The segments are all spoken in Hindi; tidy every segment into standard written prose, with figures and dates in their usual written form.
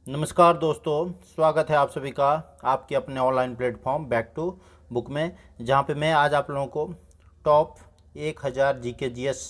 नमस्कार दोस्तों, स्वागत है आप सभी का आपके अपने online platform back to book में, जहां पे मैं आज आप लोगों को टॉप 1000 जीके जीएस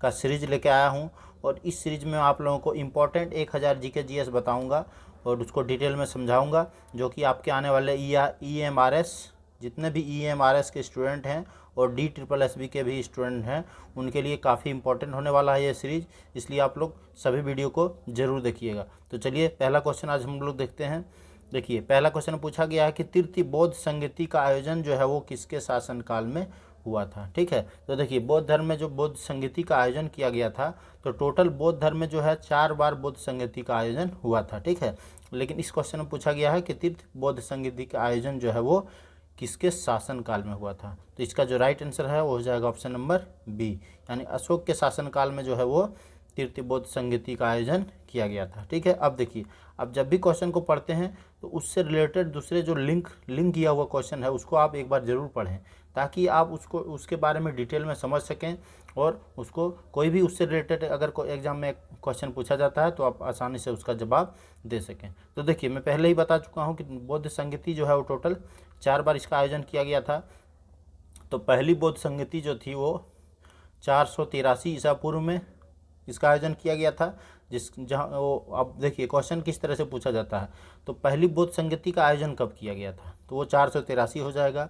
का सीरीज लेके आया हूं। और इस सीरीज में आप लोगों को इम्पोर्टेंट 1000 जीके जीएस बताऊंगा और उसको डिटेल में समझाऊंगा, जो कि आपके आने वाले EMRS जितने भी EMRS के स्टूडेंट हैं और DSSB के भी स्टूडेंट हैं उनके लिए काफ़ी इंपॉर्टेंट होने वाला है ये सीरीज़। इसलिए आप लोग सभी वीडियो को ज़रूर देखिएगा। तो चलिए पहला क्वेश्चन आज हम लोग देखते हैं। देखिए, पहला क्वेश्चन पूछा गया है कि तृतीय बौद्ध संगीति का आयोजन जो है वो किसके शासनकाल में हुआ था। ठीक है, तो देखिए बौद्ध धर्म में जो बौद्ध संगीति का आयोजन किया गया था, तो टोटल बौद्ध धर्म में जो है 4 बार बौद्ध संगीति का आयोजन हुआ था। ठीक है, लेकिन इस क्वेश्चन में पूछा गया है कि तृतीय बौद्ध संगीति का आयोजन जो है वो किसके शासनकाल में हुआ था। तो इसका जो राइट आंसर है वो हो जाएगा ऑप्शन नंबर बी, यानी अशोक के शासनकाल में जो है वो तृतीय बौद्ध संगीति का आयोजन किया गया था। ठीक है, अब देखिए, अब जब भी क्वेश्चन को पढ़ते हैं तो उससे रिलेटेड दूसरे जो लिंक किया हुआ क्वेश्चन है उसको आप एक बार ज़रूर पढ़ें, ताकि आप उसको उसके बारे में डिटेल में समझ सकें और उसको कोई भी उससे रिलेटेड अगर कोई एग्जाम में क्वेश्चन पूछा जाता है तो आप आसानी से उसका जवाब दे सकें। तो देखिए, मैं पहले ही बता चुका हूँ कि बौद्ध संगीति जो है वो टोटल 4 बार इसका आयोजन किया गया था। तो पहली बौद्ध संगीति जो थी वो 483 ईसा पूर्व में इसका आयोजन किया गया था। जहाँ वो, अब देखिए क्वेश्चन किस तरह से पूछा जाता है। तो पहली बौद्ध संगीति का आयोजन कब किया गया था, तो वो 483 हो जाएगा।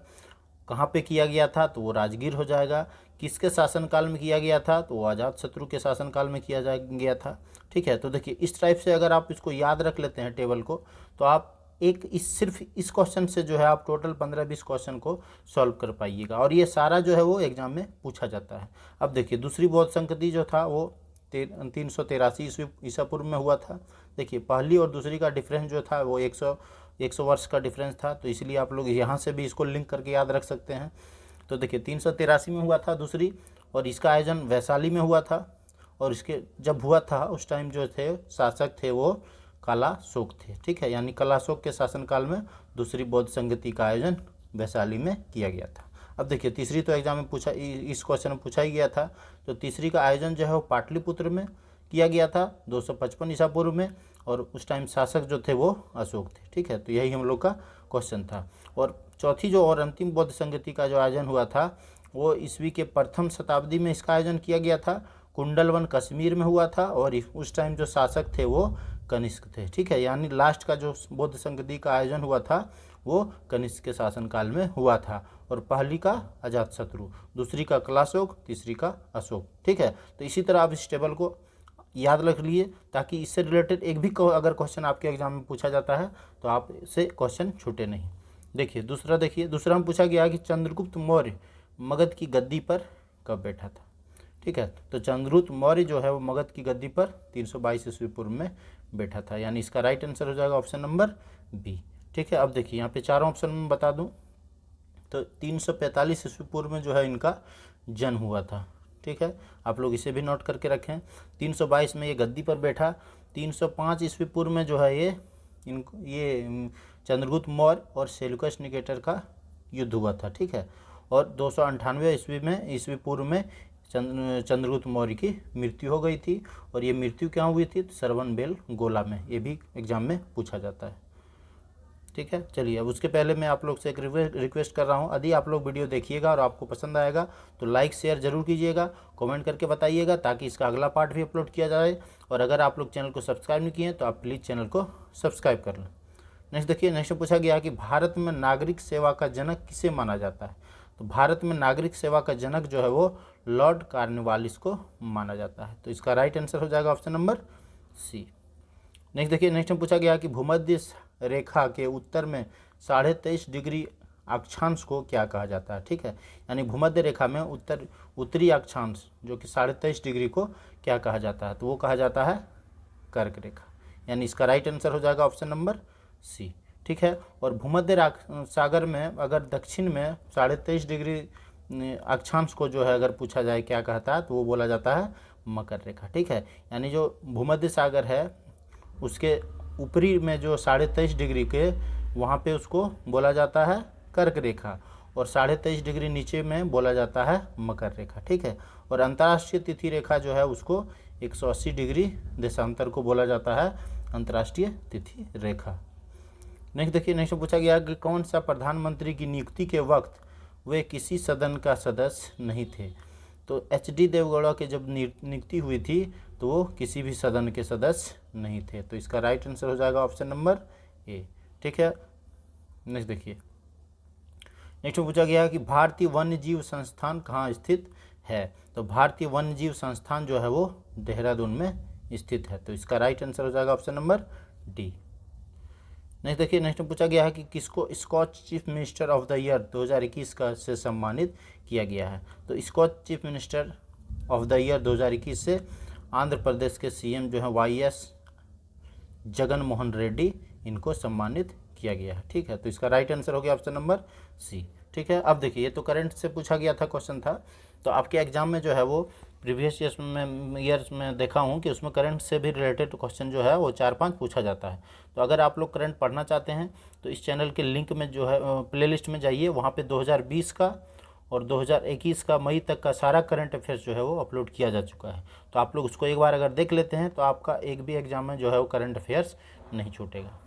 कहाँ पे किया गया था, तो वो राजगीर हो जाएगा। किसके शासनकाल में किया गया था, तो वो अजातशत्रु के शासनकाल में किया गया था। ठीक है, तो देखिए इस टाइप से अगर आप इसको याद रख लेते हैं टेबल को, तो आप सिर्फ इस क्वेश्चन से जो है आप टोटल 15-20 क्वेश्चन को सॉल्व कर पाइएगा, और ये सारा जो है वो एग्जाम में पूछा जाता है। अब देखिए, दूसरी बौद्ध संगति जो था वो 383 ईसा पूर्व में हुआ था। देखिए, पहली और दूसरी का डिफरेंस जो था वो 100 वर्ष का डिफरेंस था, तो इसलिए आप लोग यहाँ से भी इसको लिंक करके याद रख सकते हैं। तो देखिए 383 में हुआ था दूसरी, और इसका आयोजन वैशाली में हुआ था। और इसके जब हुआ था उस टाइम जो थे शासक थे वो कलाशोक थे। ठीक है, यानी कलाशोक के शासनकाल में दूसरी बौद्ध संगति का आयोजन वैशाली में किया गया था। अब देखिए, तीसरी तो एग्जाम में पूछा, इस क्वेश्चन में पूछा ही गया था। तो तीसरी का आयोजन जो है वो पाटलिपुत्र में किया गया था 255 ईसा पूर्व में, और उस टाइम शासक जो थे वो अशोक थे। ठीक है, तो यही हम लोग का क्वेश्चन था। और चौथी जो और अंतिम बौद्ध संगति का जो आयोजन हुआ था वो ईस्वी के प्रथम शताब्दी में इसका आयोजन किया गया था। कुंडलवन कश्मीर में हुआ था, और उस टाइम जो शासक थे वो कनिष्क थे। ठीक है, यानी लास्ट का जो बौद्ध संगति का आयोजन हुआ था वो कनिष्क के शासनकाल में हुआ था। और पहली का अजातशत्रु, दूसरी का कलाशोक, तीसरी का अशोक। ठीक है, तो इसी तरह आप इस टेबल को याद रख लिए, ताकि इससे रिलेटेड एक भी अगर क्वेश्चन आपके एग्जाम में पूछा जाता है तो आप से क्वेश्चन छूटे नहीं। देखिए दूसरा में पूछा गया कि चंद्रगुप्त मौर्य मगध की गद्दी पर कब बैठा था। ठीक है, तो चंद्रगुप्त मौर्य जो है वो मगध की गद्दी पर 322 ईस्वी पूर्व में बैठा था, यानी इसका राइट आंसर हो जाएगा ऑप्शन नंबर बी। ठीक है, अब देखिए यहाँ पे चारों ऑप्शन में बता दूं, तो 345 ईस्वी पूर्व में जो है इनका जन्म हुआ था। ठीक है, आप लोग इसे भी नोट करके रखें। 322 में ये गद्दी पर बैठा। 305 ईस्वी पूर्व में जो है ये चंद्रगुप्त मौर्य और सेल्यूकस निकेटर का युद्ध हुआ था। ठीक है, और 298 ईस्वी पूर्व में चंद्रगुप्त मौर्य की मृत्यु हो गई थी। और ये मृत्यु क्या हुई थी, सरवनबेल गोला में। ये भी एग्जाम में पूछा जाता है। ठीक है, चलिए अब उसके पहले मैं आप लोग से एक रिक्वेस्ट कर रहा हूँ, यदि आप लोग वीडियो देखिएगा और आपको पसंद आएगा तो लाइक शेयर जरूर कीजिएगा, कमेंट करके बताइएगा, ताकि इसका अगला पार्ट भी अपलोड किया जाए। और अगर आप लोग चैनल को सब्सक्राइब नहीं किए तो आप प्लीज़ चैनल को सब्सक्राइब कर लें। नेक्स्ट देखिए, नेक्स्ट पूछा गया कि भारत में नागरिक सेवा का जनक किसे माना जाता है। तो भारत में नागरिक सेवा का जनक जो है वो लॉर्ड कॉर्नवालिस को माना जाता है। तो इसका राइट आंसर हो जाएगा ऑप्शन नंबर सी। नेक्स्ट देखिए, नेक्स्ट में पूछा गया कि भूमध्य रेखा के उत्तर में 23.5 डिग्री अक्षांश को क्या कहा जाता है। ठीक है, यानी भूमध्य रेखा में उत्तरी अक्षांश जो कि 23.5 डिग्री को क्या कहा जाता है, तो वो कहा जाता है कर्क रेखा, यानी इसका राइट आंसर हो जाएगा ऑप्शन नंबर सी। ठीक है, और भूमध्य सागर में अगर दक्षिण में 23.5 डिग्री अक्षांश को जो है अगर पूछा जाए क्या कहता है, तो वो बोला जाता है मकर रेखा। ठीक है, यानी जो भूमध्य सागर है उसके ऊपरी में जो 23.5 डिग्री के वहाँ पे उसको बोला जाता है कर्क रेखा, और 23.5 डिग्री नीचे में बोला जाता है मकर रेखा। ठीक है, और अंतर्राष्ट्रीय तिथि रेखा जो है उसको 180 डिग्री देशांतर को बोला जाता है अंतर्राष्ट्रीय तिथि रेखा। नेक्स्ट देखिए, नेक्स्ट पूछा गया कि कौन सा प्रधानमंत्री की नियुक्ति के वक्त वे किसी सदन का सदस्य नहीं थे। तो HD देवगौड़ा की जब नियुक्ति हुई थी तो वो किसी भी सदन के सदस्य नहीं थे। तो इसका राइट आंसर हो जाएगा ऑप्शन नंबर ए। ठीक है, नेक्स्ट देखिए, नेक्स्ट में पूछा गया कि भारतीय वन्य जीव संस्थान कहाँ स्थित है। तो भारतीय वन्य जीव संस्थान जो है वो देहरादून में स्थित है। तो इसका राइट आंसर हो जाएगा ऑप्शन नंबर डी। नेक्स्ट देखिए, नेक्स्ट में पूछा गया है कि किसको Skoch chief minister of the year 2021 का से सम्मानित किया गया है। तो Skoch chief minister of the year 2021 से आंध्र प्रदेश के CM जो है YS जगन मोहन रेड्डी, इनको सम्मानित किया गया है। ठीक है, तो इसका राइट आंसर हो गया ऑप्शन नंबर सी। ठीक है, अब देखिए, ये तो करंट से पूछा गया था क्वेश्चन था, तो आपके एग्जाम में जो है वो प्रीवियस ईयर्स में देखा हूँ कि उसमें करंट से भी रिलेटेड क्वेश्चन जो है वो 4-5 पूछा जाता है। तो अगर आप लोग करंट पढ़ना चाहते हैं तो इस चैनल के लिंक में जो है प्लेलिस्ट में जाइए, वहाँ पे 2020 का और 2021 का मई तक का सारा करंट अफेयर्स जो है वो अपलोड किया जा चुका है। तो आप लोग उसको एक बार अगर देख लेते हैं तो आपका एक भी एग्जाम में जो है वो करंट अफेयर्स नहीं छूटेगा।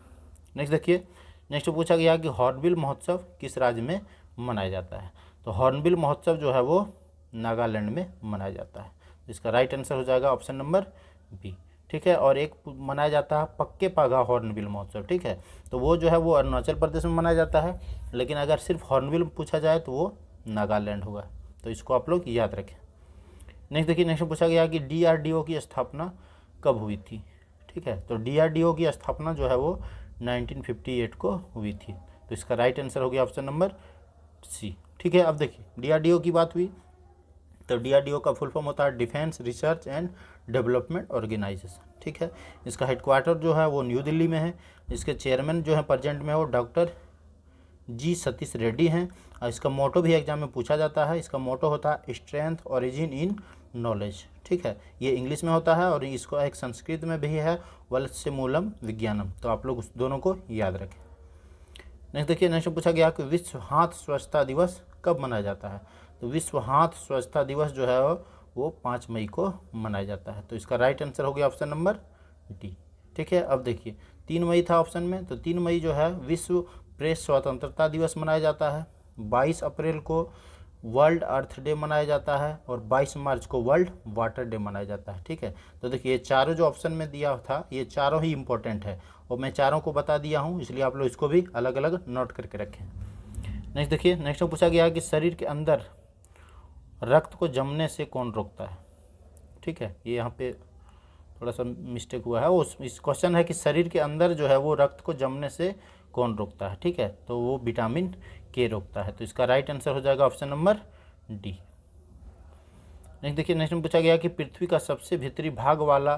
नेक्स्ट देखिए, नेक्स्ट पूछा गया कि हॉर्नबिल महोत्सव किस राज्य में मनाया जाता है। तो हॉर्नबिल महोत्सव जो है वो नागालैंड में मनाया जाता है। इसका राइट आंसर हो जाएगा ऑप्शन नंबर बी। ठीक है, और एक मनाया जाता है पक्के पागा हॉर्नबिल महोत्सव। ठीक है, तो वो जो है वो अरुणाचल प्रदेश में मनाया जाता है, लेकिन अगर सिर्फ हॉर्नबिल पूछा जाए तो वो नागालैंड होगा। तो इसको आप लोग याद रखें। नेक्स्ट देखिए, नेक्स्ट पूछा गया कि DRDO की स्थापना कब हुई थी। ठीक है, तो DRDO की स्थापना जो है वो 1958 को हुई थी। तो इसका राइट आंसर हो गया ऑप्शन नंबर सी। ठीक है, अब देखिए, DRDO की बात हुई तो DRDO का फुल फॉर्म होता है defence research and development organisation. ठीक है, इसका हेडक्वार्टर जो है वो न्यू दिल्ली में है। इसके चेयरमैन जो है प्रेजेंट में वो डॉक्टर G सतीश रेड्डी हैं। और इसका मोटो भी एग्जाम में पूछा जाता है। इसका मोटो होता है स्ट्रेंथ ओरिजिन इन नॉलेज। ठीक है, ये इंग्लिश में होता है और इसको एक संस्कृत में भी है, वल्स्य मूलम विज्ञानम। तो आप लोग उस दोनों को याद रखें। नेक्स्ट देखिए, नेक्स्ट पूछा गया कि विश्व हाथ स्वच्छता दिवस कब मनाया जाता है। तो विश्व हाथ स्वच्छता दिवस जो है वो 5 मई को मनाया जाता है। तो इसका राइट आंसर हो गया ऑप्शन नंबर डी। ठीक है, अब देखिए, 3 मई था ऑप्शन में, तो 3 मई जो है विश्व प्रेस स्वतंत्रता दिवस मनाया जाता है। 22 अप्रैल को वर्ल्ड अर्थ डे मनाया जाता है और 22 मार्च को वर्ल्ड वाटर डे मनाया जाता है। ठीक है, तो देखिए, ये चारों जो ऑप्शन में दिया था ये चारों ही इंपॉर्टेंट है और मैं चारों को बता दिया हूँ, इसलिए आप लोग इसको भी अलग अलग नोट करके रखें। नेक्स्ट देखिए, नेक्स्ट में पूछा गया कि शरीर के अंदर रक्त को जमने से कौन रोकता है। ठीक है, ये यहाँ पे थोड़ा सा मिस्टेक हुआ है। वो इस क्वेश्चन है कि शरीर के अंदर जो है वो रक्त को जमने से कौन रोकता है। ठीक है, तो वो विटामिन के रोकता है। तो इसका राइट आंसर हो जाएगा ऑप्शन नंबर डी। नेक्स्ट देखिए, नेक्स्ट में पूछा गया कि पृथ्वी का सबसे भीतरी भाग वाला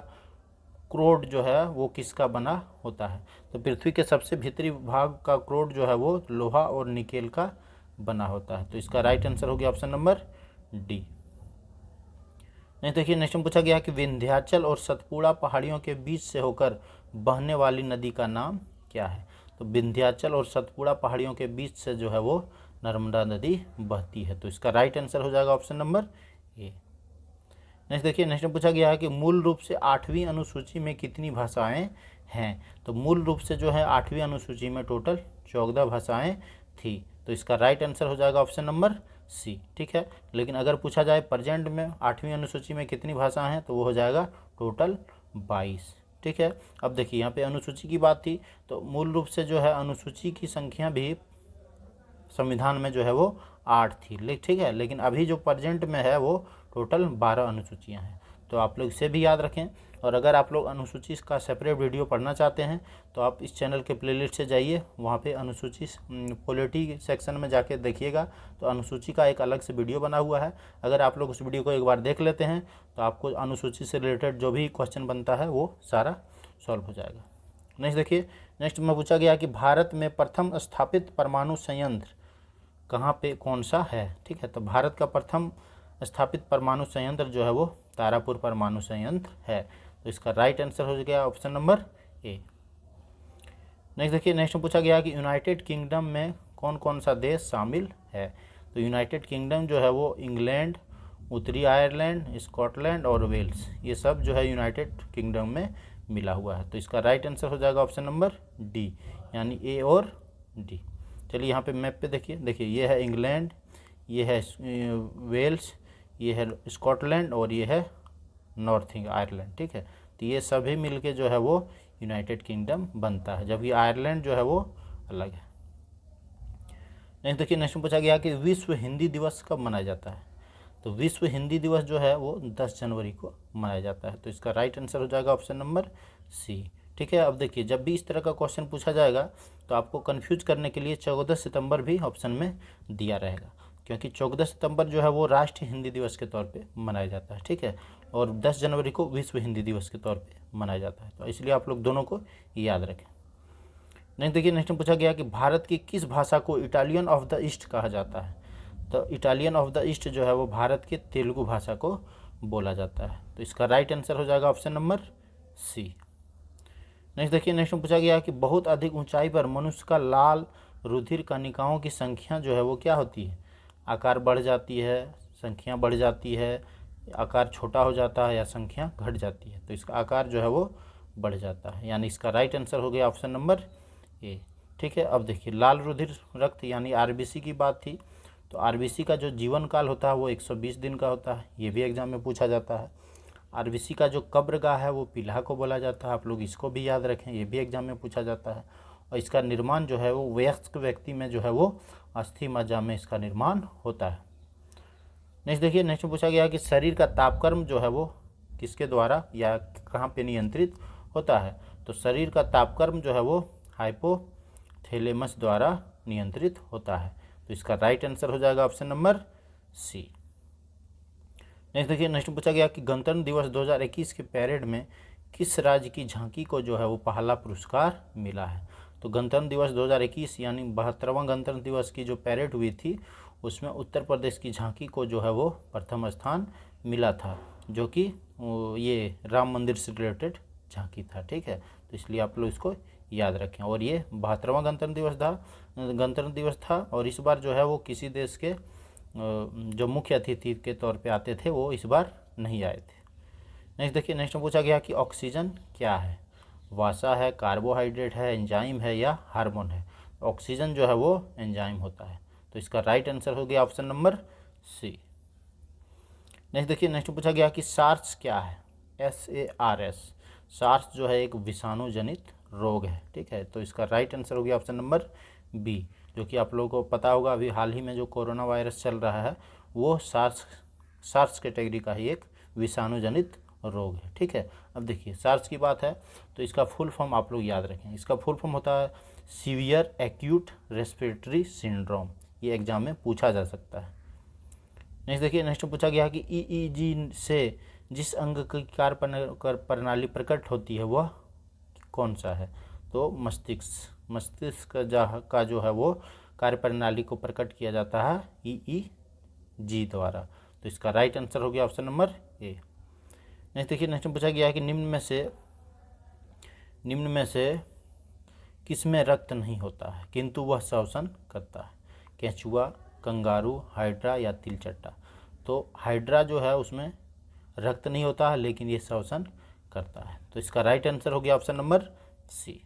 क्रोड जो है वो किसका बना होता है। तो पृथ्वी के सबसे भीतरी भाग का क्रोड जो है वो लोहा और निकेल का बना होता है। तो इसका राइट आंसर हो गया ऑप्शन नंबर डी। नहीं देखिए, नेक्स्ट में पूछा गया कि विंध्याचल और सतपुड़ा पहाड़ियों के बीच से होकर बहने वाली नदी का नाम क्या है। तो विंध्याचल और सतपुड़ा पहाड़ियों के बीच से जो है वो नर्मदा नदी बहती है। तो इसका राइट आंसर हो जाएगा ऑप्शन नंबर ए। नेक्स्ट देखिए, नेक्स्ट में पूछा गया है कि मूल रूप से 8वीं अनुसूची में कितनी भाषाएं हैं। तो मूल रूप से जो है 8वीं अनुसूची में टोटल 14 भाषाएं थी। तो इसका राइट आंसर हो जाएगा ऑप्शन नंबर सी। ठीक है, लेकिन अगर पूछा जाए प्रेजेंट में 8वीं अनुसूची में कितनी भाषाएं हैं तो वो हो जाएगा टोटल 22। ठीक है, अब देखिए, यहाँ पे अनुसूची की बात थी तो मूल रूप से जो है अनुसूची की संख्या भी संविधान में जो है वो 8 थी। ठीक है, लेकिन अभी जो प्रेजेंट में है वो टोटल 12 अनुसूचियाँ हैं। तो आप लोग इसे भी याद रखें। और अगर आप लोग अनुसूची का सेपरेट वीडियो पढ़ना चाहते हैं तो आप इस चैनल के प्लेलिस्ट से जाइए, वहाँ पे अनुसूची पॉलिटी सेक्शन में जाके देखिएगा तो अनुसूची का एक अलग से वीडियो बना हुआ है। अगर आप लोग उस वीडियो को एक बार देख लेते हैं तो आपको अनुसूची से रिलेटेड जो भी क्वेश्चन बनता है वो सारा सॉल्व हो जाएगा। नेक्स्ट देखिए, नेक्स्ट में पूछा गया कि भारत में प्रथम स्थापित परमाणु संयंत्र कहाँ पे कौन सा है। ठीक है, तो भारत का प्रथम स्थापित परमाणु संयंत्र जो है वो तारापुर परमाणु संयंत्र है। तो इसका राइट आंसर हो गया ऑप्शन नंबर ए। नेक्स्ट देखिए, नेक्स्ट में पूछा गया कि यूनाइटेड किंगडम में कौन कौन सा देश शामिल है। तो यूनाइटेड किंगडम जो है वो इंग्लैंड, उत्तरी आयरलैंड, स्कॉटलैंड और वेल्स, ये सब जो है यूनाइटेड किंगडम में मिला हुआ है। तो इसका राइट आंसर हो जाएगा ऑप्शन नंबर डी, यानी ए और डी। चलिए यहाँ पे मैप पे देखिए ये है इंग्लैंड, ये है वेल्स, ये है स्कॉटलैंड और ये है नॉर्थ आयरलैंड। ठीक है, तो ये सभी मिलके जो है वो यूनाइटेड किंगडम बनता है, जबकि आयरलैंड जो है वो अलग है। नेक्स्ट देखिए, नेक्स्ट में पूछा गया कि विश्व हिंदी दिवस कब मनाया जाता है। तो विश्व हिंदी दिवस जो है वो 10 जनवरी को मनाया जाता है। तो इसका राइट आंसर हो जाएगा ऑप्शन नंबर सी। ठीक है, अब देखिए जब भी इस तरह का क्वेश्चन पूछा जाएगा तो आपको कंफ्यूज करने के लिए 14 सितंबर भी ऑप्शन में दिया रहेगा, क्योंकि 14 सितंबर जो है वो राष्ट्रीय हिंदी दिवस के तौर पे मनाया जाता है। ठीक है, और 10 जनवरी को विश्व हिंदी दिवस के तौर पे मनाया जाता है। तो इसलिए आप लोग दोनों को याद रखें। नेक्स्ट देखिए, नेक्स्ट में पूछा गया कि भारत की किस भाषा को इटालियन ऑफ द ईस्ट कहा जाता है। तो इटालियन ऑफ द ईस्ट जो है वो भारत के तेलुगु भाषा को बोला जाता है। तो इसका राइट आंसर हो जाएगा ऑप्शन नंबर सी। नेक्स्ट देखिए, नेक्स्ट में पूछा गया कि बहुत अधिक ऊंचाई पर मनुष्य का लाल रुधिर कणिकाओं की संख्या जो है वो क्या होती है। आकार बढ़ जाती है, संख्या बढ़ जाती है, आकार छोटा हो जाता है या संख्या घट जाती है। तो इसका आकार जो है वो बढ़ जाता है, यानी इसका राइट आंसर हो गया ऑप्शन नंबर ए। ठीक है, अब देखिए लाल रुधिर रक्त यानी आरबीसी की बात थी। तो आरबीसी का जो जीवन काल होता है वो 120 दिन का होता है, ये भी एग्जाम में पूछा जाता है। आरबीसी का जो कब्रगाह है वो पीला को बोला जाता है, आप लोग इसको भी याद रखें, ये भी एग्जाम में पूछा जाता है। और इसका निर्माण जो है वो वयस्क व्यक्ति में जो है वो अस्थि मज्जा में इसका निर्माण होता है। नेक्स्ट देखिए, नेक्स्ट में पूछा गया कि शरीर का तापक्रम जो है वो किसके द्वारा या कहाँ पे नियंत्रित होता है। तो शरीर का तापक्रम जो है वो हाइपोथैलेमस द्वारा नियंत्रित होता है। तो इसका राइट आंसर हो जाएगा ऑप्शन नंबर सी। नेक्स्ट देखिए, नेक्स्ट पूछा गया कि गणतंत्र दिवस 2021 के पैरेड में किस राज्य की झांकी को जो है वो पहला पुरस्कार मिला है। तो गणतंत्र दिवस 2021 यानी 72वां गणतंत्र दिवस की जो पैरेड हुई थी उसमें उत्तर प्रदेश की झांकी को जो है वो प्रथम स्थान मिला था, जो कि ये राम मंदिर से रिलेटेड झांकी था। ठीक है, तो इसलिए आप लोग इसको याद रखें। और ये 72वां गणतंत्र दिवस था और इस बार जो है वो किसी देश के जो मुख्य अतिथि के तौर पे आते थे वो इस बार नहीं आए थे। नेक्स्ट देखिए, नेक्स्ट में पूछा गया कि ऑक्सीजन क्या है। वसा है, कार्बोहाइड्रेट है, एंजाइम है या हार्मोन है। ऑक्सीजन जो है वो एंजाइम होता है। तो इसका राइट आंसर हो गया ऑप्शन नंबर सी। नेक्स्ट देखिए, नेक्स्ट पूछा गया कि सार्स क्या है। SARS, सार्स जो है एक विषाणु जनित रोग है। ठीक है, तो इसका राइट आंसर हो गया ऑप्शन नंबर बी, जो कि आप लोगों को पता होगा अभी हाल ही में जो कोरोना वायरस चल रहा है वो सार्स कैटेगरी का ही एक विषाणु जनित रोग है। ठीक है, अब देखिए सार्स की बात है तो इसका फुल फॉर्म आप लोग याद रखें। इसका फुल फॉर्म होता है सीवियर एक्यूट रेस्पिरेटरी सिंड्रोम, ये एग्जाम में पूछा जा सकता है। नेक्स्ट देखिए, नेक्स्ट पूछा गया कि EEG से जिस अंग की कार्य प्रणाली प्रकट होती है वह कौन सा है। तो मस्तिष्क का जो है वो कार्य प्रणाली को प्रकट किया जाता है EEG द्वारा। तो इसका राइट आंसर हो गया ऑप्शन नंबर ए। नेक्स्ट देखिए, नेक्स्ट पूछा गया है कि निम्न में से किस में रक्त नहीं होता है किंतु वह श्वसन करता है। केंचुआ, कंगारू, हाइड्रा या तिलचट्टा। तो हाइड्रा जो है उसमें रक्त नहीं होता है लेकिन ये श्वसन करता है। तो इसका राइट आंसर हो गया ऑप्शन नंबर सी।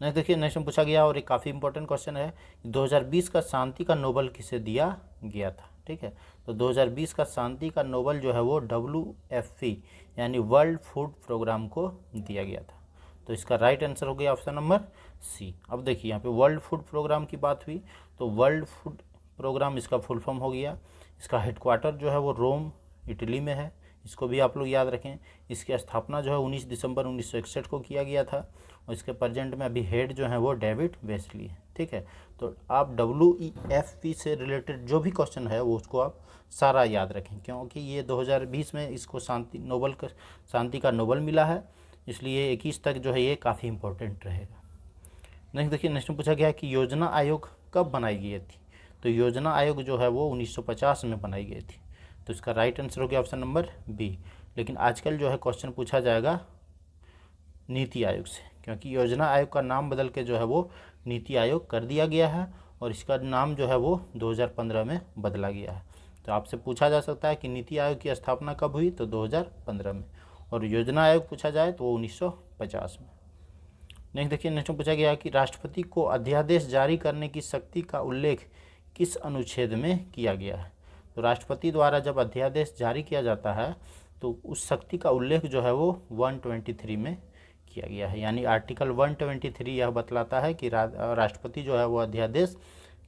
नेक्स्ट देखिए, नेक्स्ट में पूछा गया और एक काफ़ी इंपॉर्टेंट क्वेश्चन है 2020 का शांति का नोबेल किसे दिया गया था। ठीक है, तो 2020 का शांति का नोबेल जो है वो WFP यानी वर्ल्ड फूड प्रोग्राम को दिया गया था। तो इसका राइट आंसर हो गया ऑप्शन नंबर सी। अब देखिए यहाँ पे वर्ल्ड फूड प्रोग्राम की बात हुई तो वर्ल्ड फूड प्रोग्राम इसका फुल फॉर्म हो गया। इसका हेडक्वार्टर जो है वो रोम इटली में है, इसको भी आप लोग याद रखें। इसकी स्थापना जो है 19 दिसंबर 1961 को किया गया था और इसके प्रेजेंट में अभी हेड जो है वो डेविड वेस्ली है। ठीक है, तो आप WEFP से रिलेटेड जो भी क्वेश्चन है वो उसको आप सारा याद रखें, क्योंकि ये 2020 में इसको शांति का नोबेल मिला है, इसलिए 21 तक जो है ये काफ़ी इंपॉर्टेंट रहेगा। नेक्स्ट देखिए, नेक्स्ट में पूछा गया कि योजना आयोग कब बनाई गई थी। तो योजना आयोग जो है वो 1950 में बनाई गई थी। तो इसका राइट आंसर हो गया ऑप्शन नंबर बी। लेकिन आजकल जो है क्वेश्चन पूछा जाएगा नीति आयोग से, क्योंकि योजना आयोग का नाम बदल के जो है वो नीति आयोग कर दिया गया है और इसका नाम जो है वो 2015 में बदला गया है। तो आपसे पूछा जा सकता है कि नीति आयोग की स्थापना कब हुई, तो 2015 में। और योजना आयोग पूछा जाए तो वो 1950 में। नेक्स्ट देखिए, नेक्स्ट में पूछा गया कि राष्ट्रपति को अध्यादेश जारी करने की शक्ति का उल्लेख किस अनुच्छेद में किया गया है। तो राष्ट्रपति द्वारा जब अध्यादेश जारी किया जाता है तो उस शक्ति का उल्लेख जो है वो 123 में किया गया है। यानी आर्टिकल 123 यह बतलाता है कि राष्ट्रपति जो है वो अध्यादेश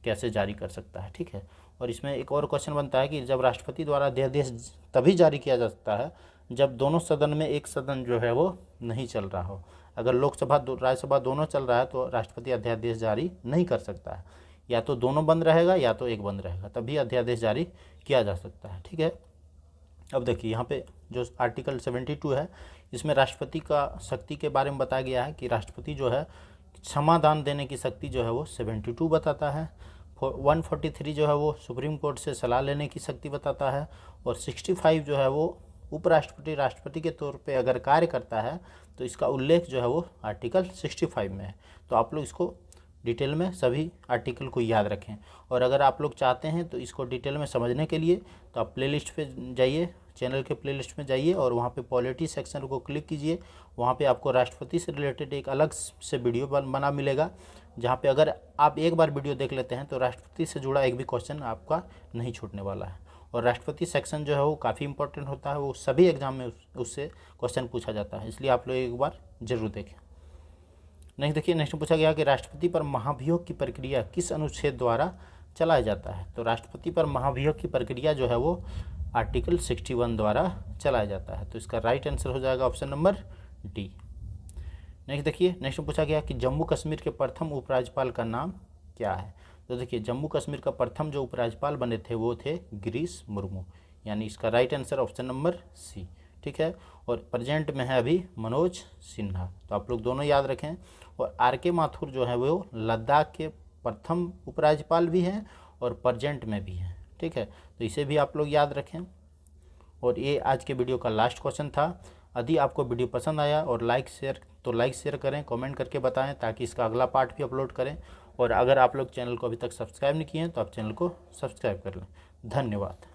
कैसे जारी कर सकता है। ठीक है, और इसमें एक और क्वेश्चन बनता है कि जब राष्ट्रपति द्वारा अध्यादेश तभी जारी किया जा सकता है जब दोनों सदन में एक सदन जो है वो नहीं चल रहा हो। अगर लोकसभा राज्यसभा दोनों चल रहा है तो राष्ट्रपति अध्यादेश जारी नहीं कर सकता है, या तो दोनों बंद रहेगा या तो एक बंद रहेगा, तभी अध्यादेश जारी किया जा सकता है। ठीक है, अब देखिए यहाँ पे जो आर्टिकल 72 है इसमें राष्ट्रपति का शक्ति के बारे में बताया गया है कि राष्ट्रपति जो है क्षमादान देने की शक्ति जो है वो 72 बताता है। 143 जो है वो सुप्रीम कोर्ट से सलाह लेने की शक्ति बताता है, और 65 जो है वो उपराष्ट्रपति राष्ट्रपति के तौर पे अगर कार्य करता है तो इसका उल्लेख जो है वो आर्टिकल 65 में है। तो आप लोग इसको डिटेल में सभी आर्टिकल को याद रखें, और अगर आप लोग चाहते हैं तो इसको डिटेल में समझने के लिए तो आप प्लेलिस्ट पे जाइए, चैनल के प्लेलिस्ट में जाइए और वहाँ पे पॉलिटी सेक्शन को क्लिक कीजिए। वहाँ पे आपको राष्ट्रपति से रिलेटेड एक अलग से वीडियो बना मिलेगा, जहाँ पे अगर आप एक बार वीडियो देख लेते हैं तो राष्ट्रपति से जुड़ा एक भी क्वेश्चन आपका नहीं छूटने वाला है। और राष्ट्रपति सेक्शन जो है वो काफ़ी इंपॉर्टेंट होता है, वो सभी एग्जाम में उससे क्वेश्चन पूछा जाता है, इसलिए आप लोग एक बार ज़रूर देखें। नेक्स्ट देखिए, नेक्स्ट पूछा गया कि राष्ट्रपति पर महाभियोग की प्रक्रिया किस अनुच्छेद द्वारा चलाया जाता है। तो राष्ट्रपति पर महाभियोग की प्रक्रिया जो है वो आर्टिकल 61 द्वारा चलाया जाता है। तो इसका राइट आंसर हो जाएगा ऑप्शन नंबर डी। नेक्स्ट देखिए, नेक्स्ट पूछा गया कि जम्मू कश्मीर के प्रथम उपराज्यपाल का नाम क्या है। तो देखिए, जम्मू कश्मीर का प्रथम जो उपराज्यपाल बने थे वो थे गिरीश मुर्मू, यानी इसका right answer option number C. ठीक है, और प्रेजेंट में है अभी मनोज सिन्हा, तो आप लोग दोनों याद रखें। और आर.के. माथुर जो है वो लद्दाख के प्रथम उपराज्यपाल भी हैं और प्रेजेंट में भी हैं। ठीक है, तो इसे भी आप लोग याद रखें। और ये आज के वीडियो का लास्ट क्वेश्चन था। यदि आपको वीडियो पसंद आया और लाइक शेयर करें, कमेंट करके बताएं ताकि इसका अगला पार्ट भी अपलोड करें। और अगर आप लोग चैनल को अभी तक सब्सक्राइब नहीं किए हैं तो आप चैनल को सब्सक्राइब कर लें। धन्यवाद।